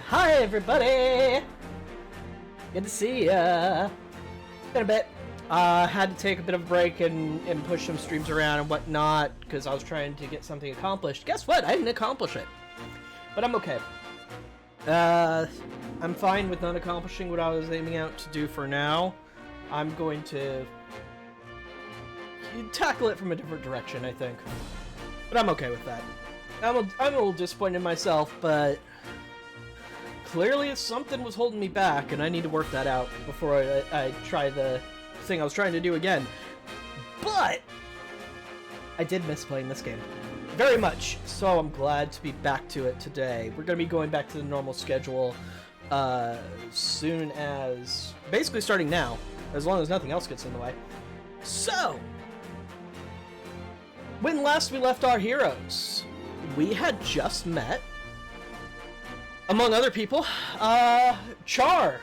Hi everybody! Good to see ya! Been a bit. Had to take a bit of a break and push some streams around and whatnot because I was trying to get something accomplished. Guess what? I didn't accomplish it. But I'm okay. I'm fine with not accomplishing what I was aiming out to do for now. I'm going to tackle it from a different direction, I think. But I'm okay with that. I'm a little disappointed in myself, but clearly something was holding me back, and I need to work that out before I try the thing I was trying to do again. But I did miss playing this game very much, so I'm glad to be back to it today. We're going to be going back to the normal schedule soon as, basically starting now, as long as nothing else gets in the way. So, when last we left our heroes, we had just met, among other people, Char.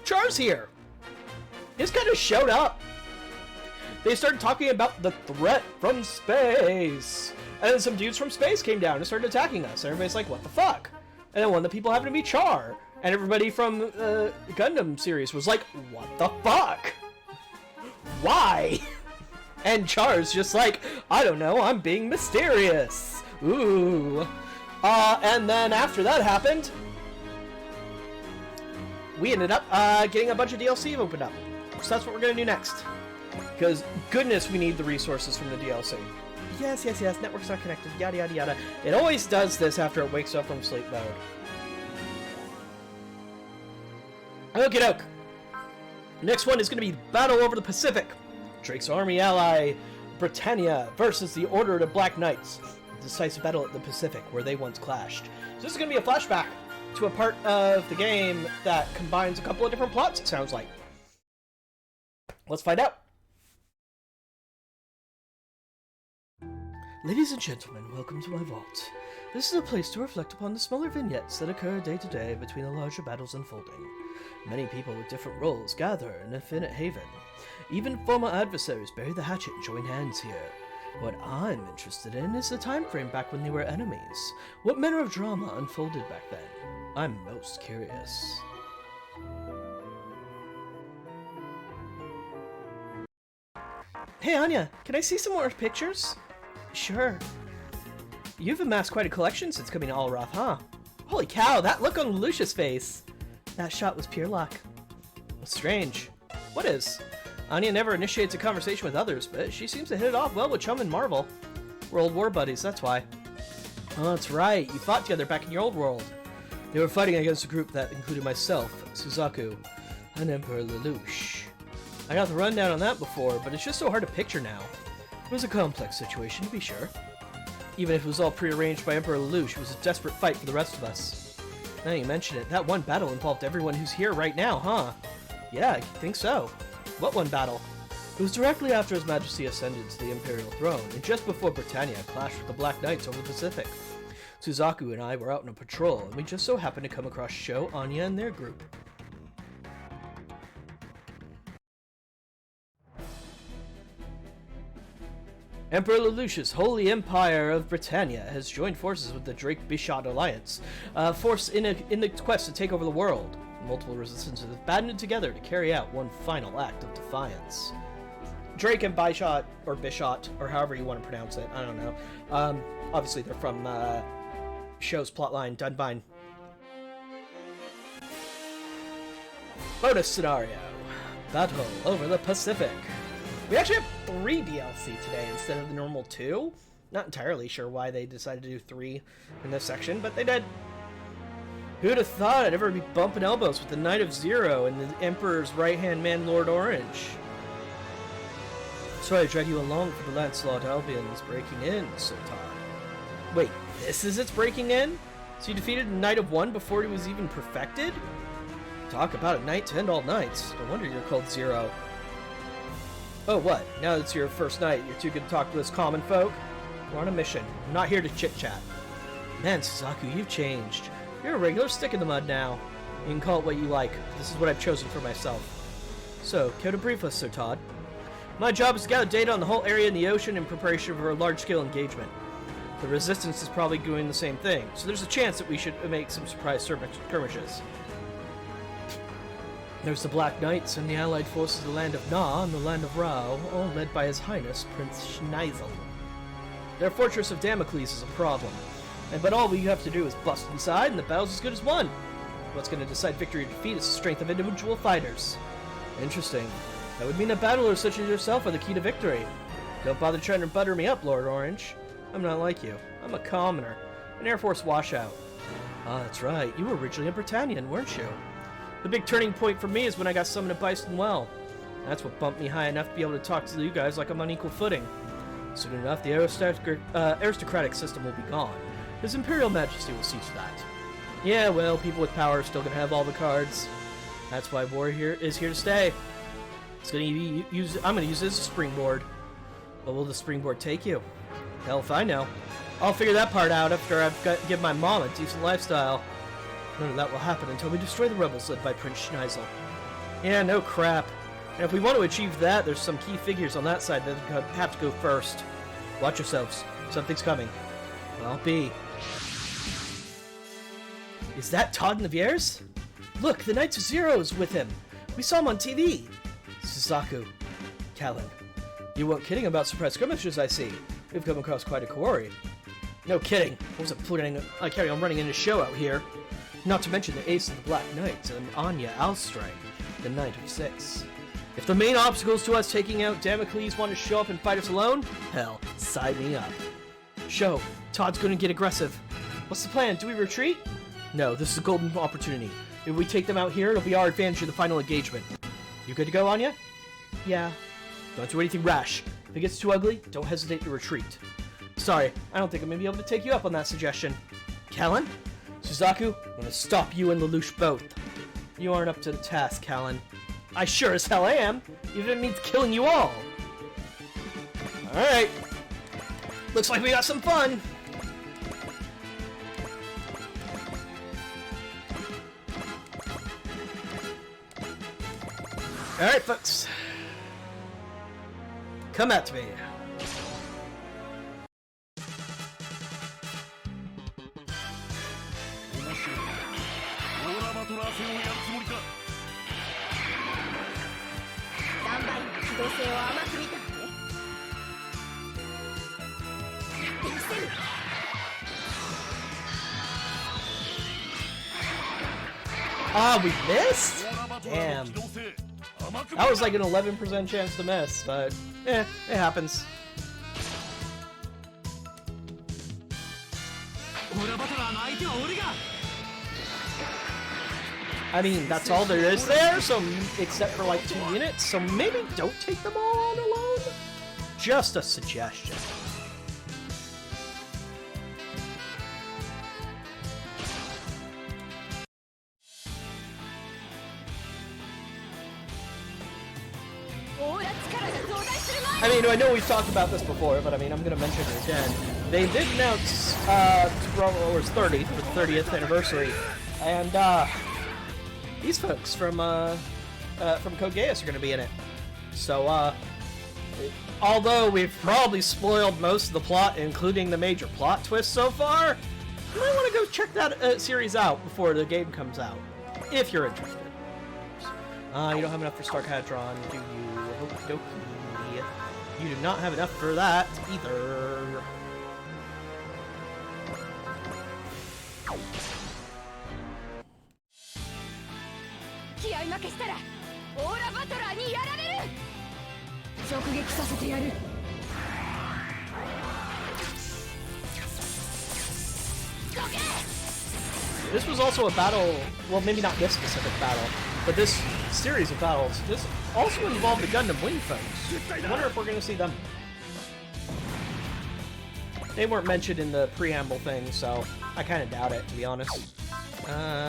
Char's here. He just kind of showed up. They started talking about the threat from space. And then some dudes from space came down and started attacking us. Everybody's like, what the fuck? And then one of the people happened to be Char. And everybody from the Gundam series was like, what the fuck? Why? And Char's just like, I don't know, I'm being mysterious. Ooh. And then after that happened, we ended up getting a bunch of DLC opened up. So that's what we're going to do next. Because, goodness, we need the resources from the DLC. Yes, network's not connected, yada yada yada. It always does this after it wakes up from sleep mode. Okie doke. Next one is going to be Battle Over the Pacific. Drake's army ally, Britannia, versus the Order of the Black Knights. A decisive battle at the Pacific, where they once clashed. So this is going to be a flashback to a part of the game that combines a couple of different plots, it sounds like. Let's find out. Ladies and gentlemen, welcome to my vault. This is a place to reflect upon the smaller vignettes that occur day to day between the larger battles unfolding. Many people with different roles gather in Infinite Haven. Even former adversaries bury the hatchet and join hands here. What I'm interested in is the time frame back when they were enemies. What manner of drama unfolded back then? I'm most curious. Hey Anya, can I see some more pictures? Sure. You've amassed quite a collection since coming to Alroth, huh? Holy cow, that look on Lucia's face! That shot was pure luck. Strange. What is? Anya never initiates a conversation with others, but she seems to hit it off well with Chum and Marvel. We're old war buddies, that's why. Oh, that's right, you fought together back in your old world. They were fighting against a group that included myself, Suzaku, and Emperor Lelouch. I got the rundown on that before, but it's just so hard to picture now. It was a complex situation, to be sure. Even if it was all prearranged by Emperor Lelouch, it was a desperate fight for the rest of us. Now you mention it, that one battle involved everyone who's here right now, huh? Yeah, I think so. What one battle? It was directly after His Majesty ascended to the Imperial throne, and just before Britannia clashed with the Black Knights over the Pacific. Suzaku and I were out on a patrol, and we just so happened to come across Sho, Anya, and their group. Emperor Lelouch's Holy Empire of Britannia has joined forces with the Drake-Bishot Alliance, a force in the quest to take over the world. Multiple resistances have banded together to carry out one final act of defiance. Drake and Bishot, or Bishot, or however you want to pronounce it, I don't know. Obviously they're from Sho's plotline, done fine. Bonus scenario. Battle over the Pacific. We actually have 3 DLC today instead of the normal 2. Not entirely sure why they decided to do 3 in this section, but they did. Who'd have thought I'd ever be bumping elbows with the Knight of Zero and the Emperor's right-hand man, Lord Orange? So I drag you along for the Lancelot Albion's breaking in, Sultan. Wait, this is its breaking in? So you defeated a Knight of One before he was even perfected? Talk about a night to end all nights. No wonder you're called Zero. Oh, what? Now that it's your first night, you're too good to talk to us common folk? We're on a mission. I'm not here to chit-chat. Man, Suzaku, you've changed. You're a regular stick in the mud now. You can call it what you like. This is what I've chosen for myself. So, care to brief us, Sir Todd? My job is to gather data on the whole area in the ocean in preparation for a large-scale engagement. The Resistance is probably doing the same thing, so there's a chance that we should make some surprise skirmishes. There's the Black Knights and the allied forces of the land of Na and the land of Rao, all led by His Highness Prince Schneisel. Their fortress of Damocles is a problem, but all we have to do is bust inside and the battle's as good as won. What's going to decide victory or defeat is the strength of individual fighters. Interesting. That would mean that battlers such as yourself are the key to victory. Don't bother trying to butter me up, Lord Orange. I'm not like you. I'm a commoner, an Air Force washout. Ah, that's right. You were originally a Britannian, weren't you? The big turning point for me is when I got summoned to Byston Well. That's what bumped me high enough to be able to talk to you guys like I'm on equal footing. Soon enough, the aristocratic system will be gone. His Imperial Majesty will see to that. Yeah, well, people with power are still gonna have all the cards. That's why war is here to stay. It's gonna be I'm gonna use it as a springboard. But will the springboard take you? Hell if I know. I'll figure that part out after I've give my mom a decent lifestyle. None of that will happen until we destroy the rebels led by Prince Schneisel. Yeah, no crap. And if we want to achieve that, there's some key figures on that side that have to go first. Watch yourselves. Something's coming. Well, be. Is that Todd Naviers? Look, the Knights of Zero is with him. We saw him on TV. Suzaku. Callan. You weren't kidding about surprise skirmishes, I see. We've come across quite a quarry. No kidding. I wasn't carrying on running into a show out here. Not to mention the ace of the Black Knights and Anya Alstrang, the Knight of Six. If the main obstacles to us taking out Damocles want to show up and fight us alone, hell, sign me up. Show, Todd's gonna get aggressive. What's the plan? Do we retreat? No, this is a golden opportunity. If we take them out here, it'll be our advantage in the final engagement. You good to go, Anya? Yeah. Don't do anything rash. If it gets too ugly, don't hesitate to retreat. Sorry, I don't think I'm gonna be able to take you up on that suggestion. Callan? Suzaku, I'm gonna stop you and Lelouch both. You aren't up to the task, Callan. I sure as hell am, even if it means killing you all. Alright. Looks like we got some fun. Alright, folks. Come at me. Ah, we missed? Damn. That was like an 11% chance to miss, but it happens. I mean, that's all there is there, so except for like 2 units, so maybe don't take them all on alone? Just a suggestion. I mean, I know we've talked about this before, but I mean, I'm going to mention it again. They did announce World Wars 30 for the 30th anniversary, and these folks from Code Geass are going to be in it. So, although we've probably spoiled most of the plot, including the major plot twist so far, you might want to go check that series out before the game comes out, if you're interested. You don't have enough for Starcatron, do you? Okie dokie. You do not have enough for that either. This was also a battle, well, maybe not this specific battle, but this series of battles. This also involved the Gundam Wing folks. I wonder if we're going to see them. They weren't mentioned in the preamble thing, so I kind of doubt it, to be honest.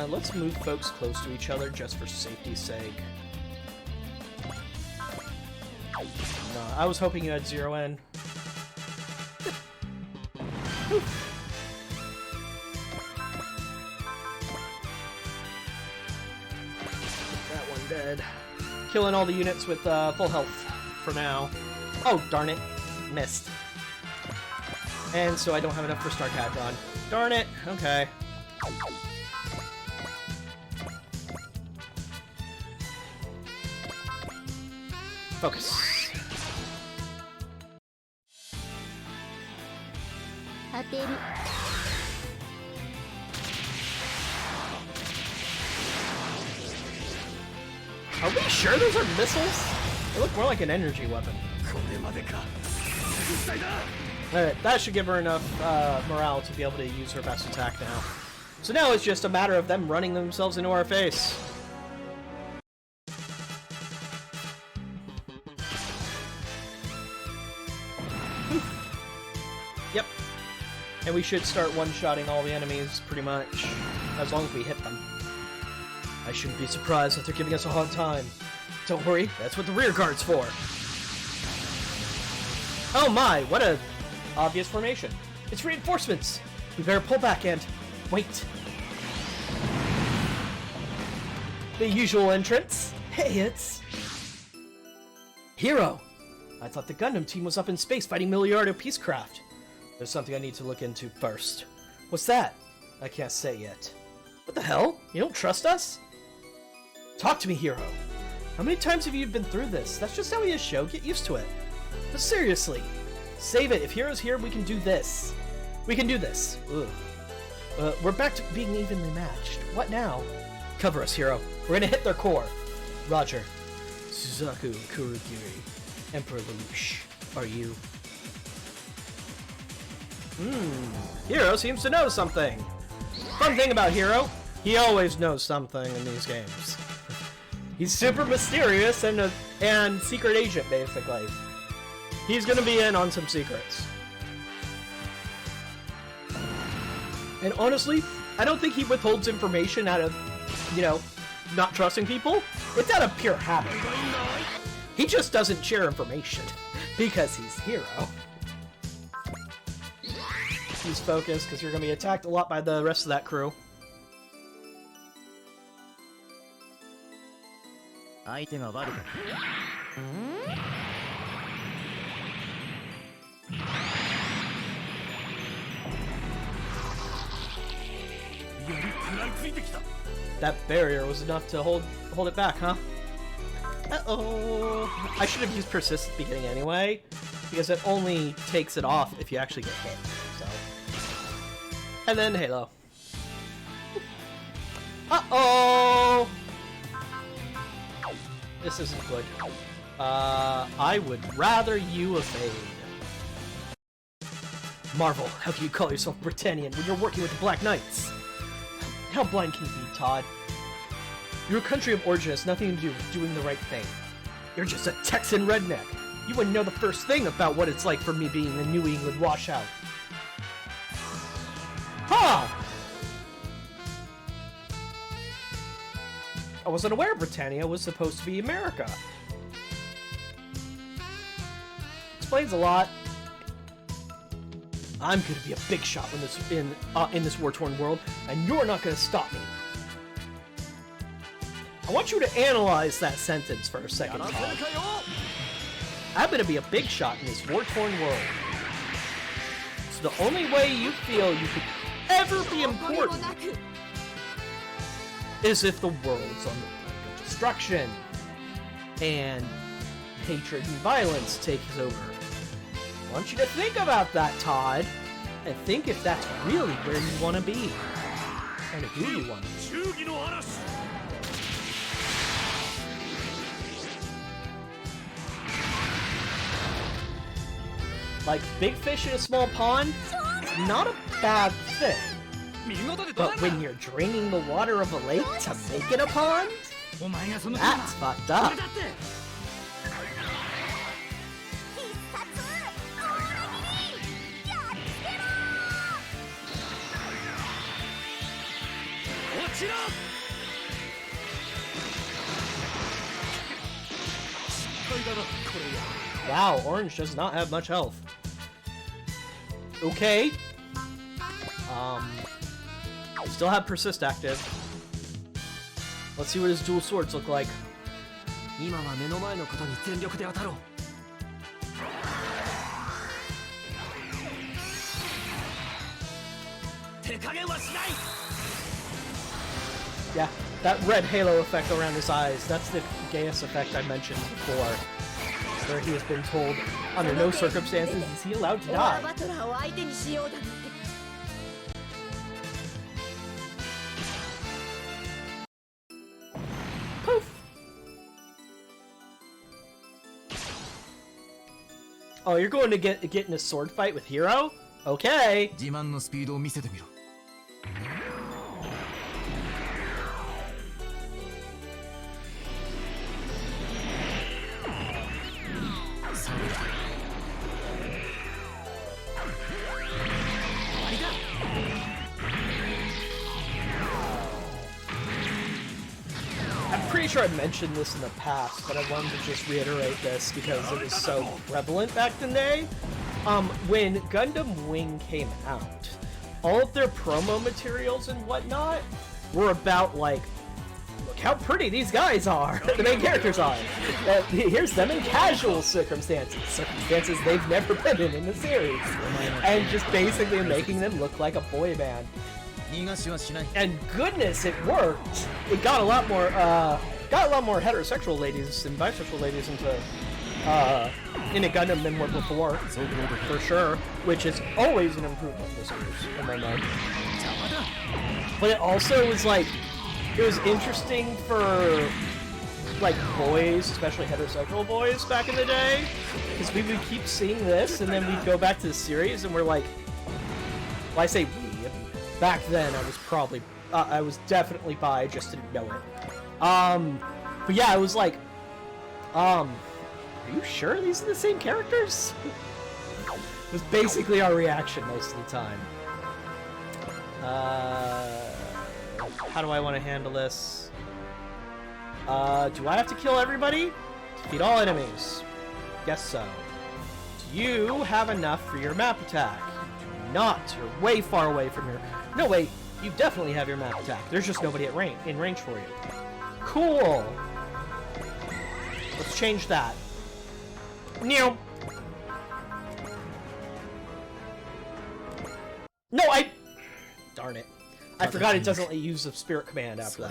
Let's move folks close to each other just for safety's sake. No, I was hoping you had 0N. That one dead. Killing all the units with full health for now. Oh, darn it. Missed. And so I don't have enough for Star Cadron. Darn it. Okay. Focus. Are we sure those are missiles? They look more like an energy weapon. Alright, that should give her enough morale to be able to use her best attack now. So now it's just a matter of them running themselves into our face. Yep. And we should start one-shotting all the enemies, pretty much, as long as we hit them. I shouldn't be surprised if they're giving us a hard time. Don't worry, that's what the rear guard's for. Oh my, what a obvious formation. It's reinforcements. We better pull back and wait. The usual entrance. Hey, it's Hero. I thought the Gundam team was up in space fighting Milliardo Peacecraft. There's something I need to look into first. What's that? I can't say yet. What the hell? You don't trust us? Talk to me, Hero. How many times have you been through this? That's just how he is, Sho. Get used to it. But seriously, save it. If Hero's here, we can do this. We can do this. Ugh. We're back to being evenly matched. What now? Cover us, Hero. We're gonna hit their core. Roger. Suzaku Kurogiri. Emperor Lelouch. Are you? Hero seems to know something. Fun thing about Hero, he always knows something in these games. He's super mysterious and secret agent, basically. He's gonna be in on some secrets. And honestly, I don't think he withholds information out of, you know, not trusting people. It's out of pure habit. He just doesn't share information because he's Hero. He's focused because you're gonna be attacked a lot by the rest of that crew. That barrier was enough to hold it back, huh? Uh-oh. I should have used Persist at the beginning anyway, because it only takes it off if you actually get hit. So. And then Halo. Uh-oh! This isn't good. I would rather you evade. Marvel, how can you call yourself Britannian when you're working with the Black Knights? How blind can you be, Todd? Your country of origin has nothing to do with doing the right thing. You're just a Texan redneck. You wouldn't know the first thing about what it's like for me being a New England washout. Huh! I wasn't aware Britannia was supposed to be America. Explains a lot. I'm gonna be a big shot in this war-torn world, and you're not gonna stop me. I want you to analyze that sentence for a second, Todd. I'm gonna be a big shot in this war-torn world. So the only way you feel you could ever be important is if the world's on the brink of destruction and hatred and violence takes over. I want you to think about that, Todd, and think if that's really where you want to be, and who you want to be. Like, big fish in a small pond, not a bad thing. But when you're draining the water of a lake to make it a pond, that's fucked up. Wow, Orange does not have much health. Okay. Still have Persist active. Let's see what his dual swords look like. Yeah, that red halo effect around his eyes, that's the Gaius effect I mentioned before, where he has been told, under no circumstances is he allowed to die. Poof! Oh, you're going to get in a sword fight with Hero? Okay! I'm pretty sure I mentioned this in the past, but I wanted to just reiterate this because it was so prevalent back in the day. When Gundam Wing came out, all of their promo materials and whatnot were about, like, look how pretty these guys are, the main characters are. Here's them in casual circumstances they've never been in the series. And just basically making them look like a boy band. And goodness, it worked. It got a lot more heterosexual ladies and bisexual ladies into Gundam than were before, for sure. Which is always an improvement in the series, in my mind. But it also was like, it was interesting for like boys, especially heterosexual boys back in the day, because we would keep seeing this, and then we'd go back to the series, and we're like, well, I say we. Back then, I was probably, I was definitely bi, just didn't know it. But yeah, I was like, are you sure these are the same characters? It was basically our reaction most of the time. How do I want to handle this? Do I have to kill everybody? Defeat all enemies. Guess so. Do you have enough for your map attack? Do not. You're way far away from your... No, wait. You definitely have your map attack. There's just nobody at in range for you. Cool. Let's change that. No. No, Darn it. I forgot it doesn't use the spirit command after that.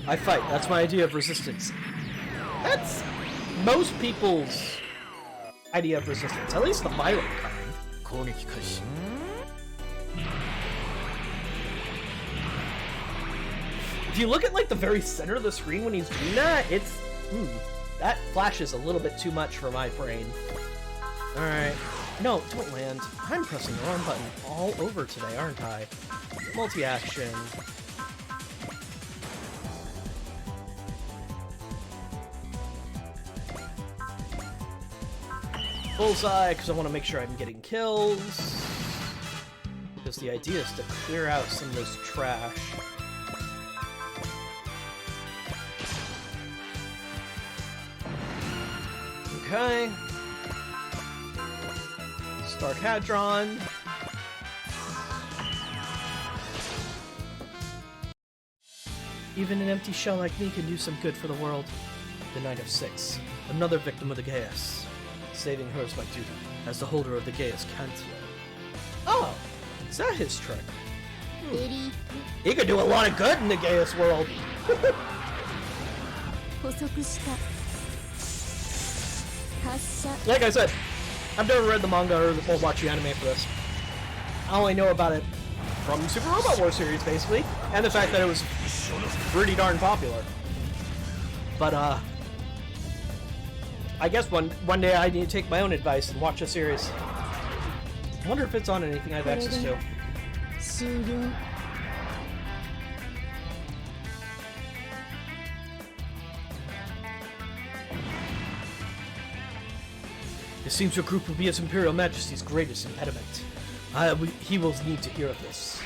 I fight. That's my idea of resistance. That's most people's idea of resistance. At least the violent kind. If you look at like the very center of the screen when he's doing that, it's... that flashes a little bit too much for my brain. Alright. No, don't land. I'm pressing the wrong button all over today, aren't I? Multi-action. Bullseye, because I want to make sure I'm getting kills. Because the idea is to clear out some of this trash. Okay. Stark Hadron. Even an empty shell like me can do some good for the world. The Knight of Six, another victim of the Gaius. Saving her is my duty, as the holder of the Gaius Chancellor. Oh, is that his trick? He could do a lot of good in the Gaius world. Like I said, I've never read the manga or watched the anime for this. I only know about it from Super Robot Wars series, basically, and the fact that it was pretty darn popular. But, I guess one day I need to take my own advice and watch a series. I wonder if it's on anything I have access to. It seems your group will be His Imperial Majesty's greatest impediment. He will need to hear of this.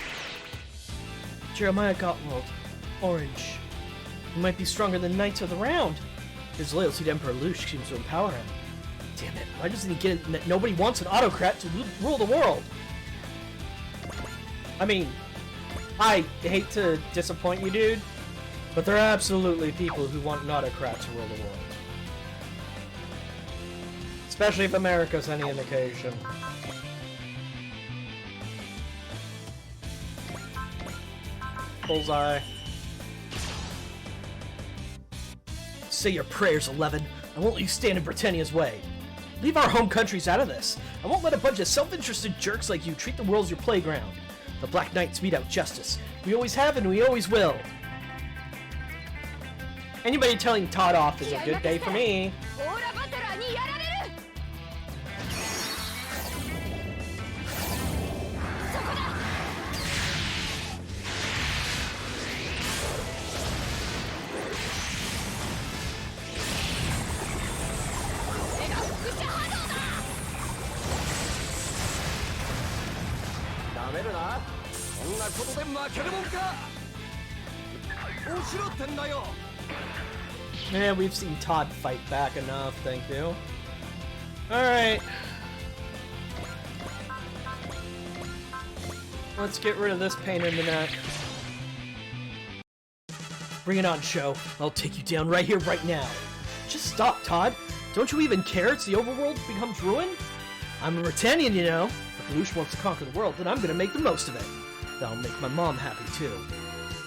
Jeremiah Gottwald, Orange. He might be stronger than Knights of the Round. His loyalty to Emperor Lush seems to empower him. Damn it, why doesn't he get it that nobody wants an autocrat to rule the world? I mean, I hate to disappoint you, dude, but there are absolutely people who want an autocrat to rule the world. Especially if America's any indication. Bullseye. Say your prayers, 11. I won't let you stand in Britannia's way. Leave our home countries out of this. I won't let a bunch of self-interested jerks like you treat the world as your playground. The Black Knights mete out justice. We always have and we always will. Anybody telling Todd off is a good day for me. Man, we've seen Todd fight back enough, thank you. Alright. Let's get rid of this pain in the neck. Bring it on, Sho. I'll take you down right here, right now. Just stop, Todd. Don't you even care it's the overworld becomes ruined? I'm a Britannian, you know. If Lelouch wants to conquer the world, then I'm gonna make the most of it. That'll make my mom happy, too.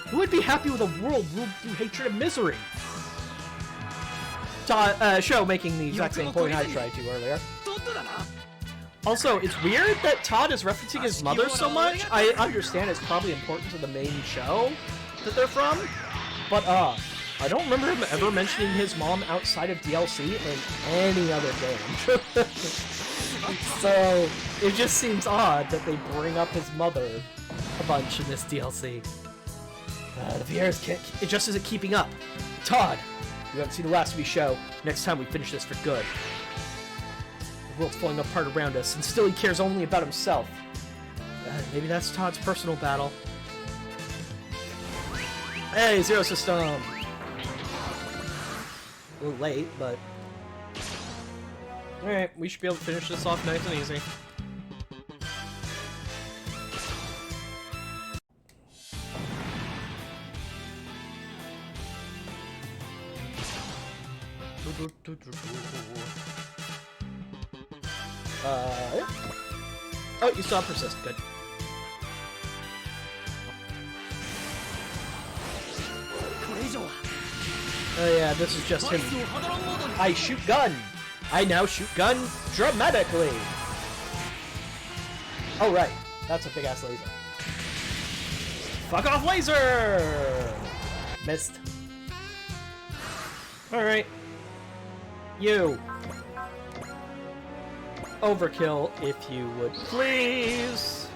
Who would be happy with a world ruled through hatred and misery? Sho making the exact same point I tried to earlier. Also, it's weird that Todd is referencing his mother so much. I understand it's probably important to the main show that they're from, but I don't remember him ever mentioning his mom outside of DLC in any other game. So it just seems odd that they bring up his mother a bunch in this DLC. The Vieira's it just isn't keeping up. Todd, you haven't seen the last of me, Sho. Next time we finish this for good. The world's falling apart around us, and still he cares only about himself. Maybe that's Todd's personal battle. Hey, Zero System! A little late, but... Alright, we should be able to finish this off nice and easy. Oh, you saw persist. Good. Oh yeah, this is just him. I shoot gun. I now shoot gun dramatically. Oh right, that's a big ass laser. Fuck off, laser! Missed. All right. You. Overkill, if you would please.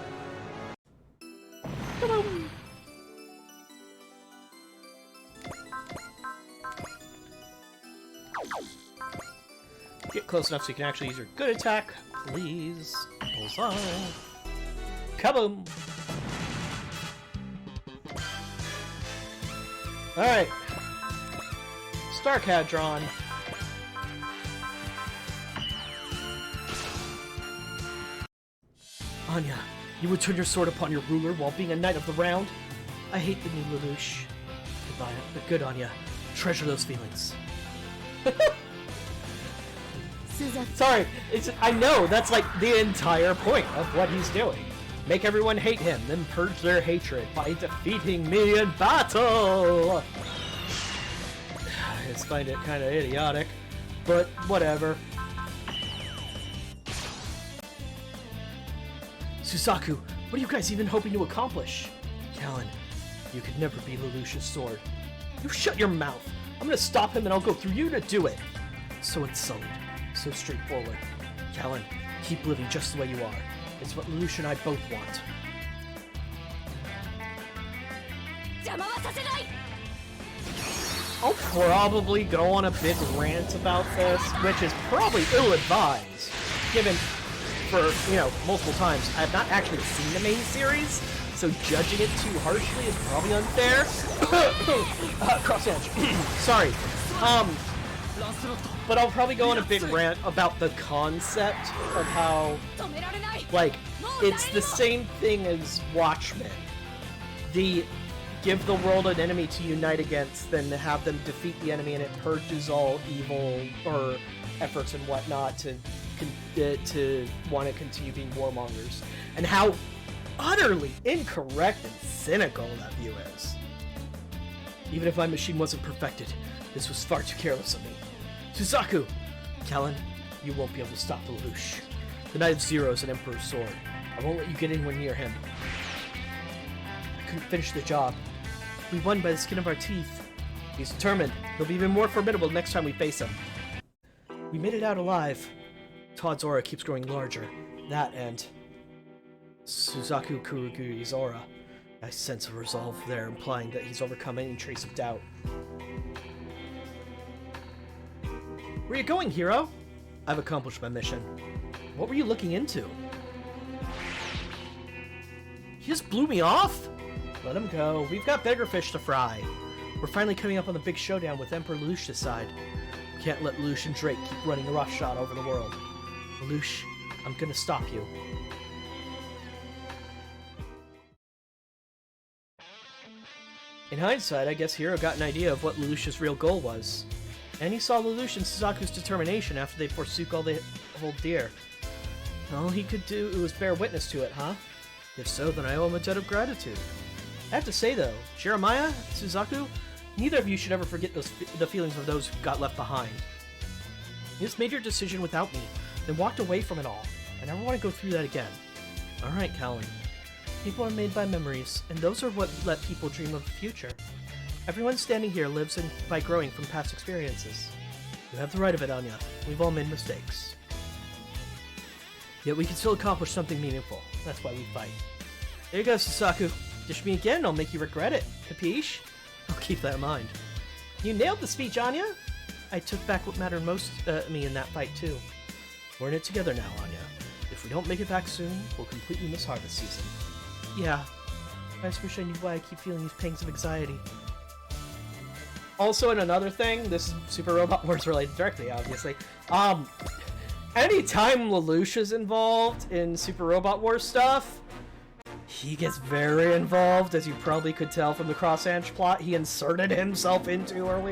Come on. Get close enough so you can actually use your good attack, please. Bullseye. Kaboom! Alright. Starcadron. Anya, you would turn your sword upon your ruler while being a knight of the round? I hate the new Lelouch. Goodbye, but good, Anya. Treasure those feelings. Sorry, I know, that's like the entire point of what he's doing. Make everyone hate him, then purge their hatred by defeating me in battle! I just find it kind of idiotic, but whatever. Susaku, what are you guys even hoping to accomplish? Callan, you could never be Lelouch's sword. You shut your mouth! I'm gonna stop him and I'll go through you to do it! So insulted. So straightforward. Callan, keep living just the way you are. It's what Lelouch and I both want. I'll probably go on a big rant about this, which is probably ill-advised, given for, you know, multiple times, I have not actually seen the main series, so judging it too harshly is probably unfair. Cross edge. Sorry. But I'll probably go on a big rant about the concept of how, like, it's the same thing as Watchmen. The give the world an enemy to unite against, then have them defeat the enemy, and it purges all evil or efforts and whatnot to want to continue being warmongers. And how utterly incorrect and cynical that view is. Even if my machine wasn't perfected, this was far too careless of me. Suzaku! Kallen, you won't be able to stop Lelouch. The Knight of Zero is an Emperor's sword. I won't let you get anywhere near him. I couldn't finish the job. We won by the skin of our teeth. He's determined. He'll be even more formidable next time we face him. We made it out alive. Todd's aura keeps growing larger. That and Suzaku Kurogiri's aura. I sense a resolve there, implying that he's overcome any trace of doubt. Where are you going, hero? I've accomplished my mission. What were you looking into? He just blew me off? Let him go. We've got bigger fish to fry. We're finally coming up on the big showdown with Emperor Lelouch this side. We can't let Lelouch and Drake keep running a roughshod over the world. Lelouch, I'm gonna stop you. In hindsight, I guess Hiro got an idea of what Lelouch's real goal was. And he saw Lelouch and Suzaku's determination after they forsook all they hold dear. All he could do was bear witness to it, huh? If so, then I owe him a debt of gratitude. I have to say though, Jeremiah, Suzaku, neither of you should ever forget the feelings of those who got left behind. You just made your decision without me, then walked away from it all. I never want to go through that again. Alright, Kallen. People are made by memories, and those are what let people dream of the future. Everyone standing here lives by growing from past experiences. You have the right of it, Anya. We've all made mistakes. Yet we can still accomplish something meaningful. That's why we fight. There you go, Suzaku. Dish me again, I'll make you regret it. Capiche? I'll keep that in mind. You nailed the speech, Anya! I took back what mattered most to me in that fight, too. We're in it together now, Anya. If we don't make it back soon, we'll completely miss harvest season. Yeah. I just wish I knew why I keep feeling these pangs of anxiety. Also, in another thing, this is Super Robot Wars related directly, obviously. Anytime Lelouch is involved in Super Robot Wars stuff, he gets very involved, as you probably could tell from the Cross Ange plot he inserted himself into earlier.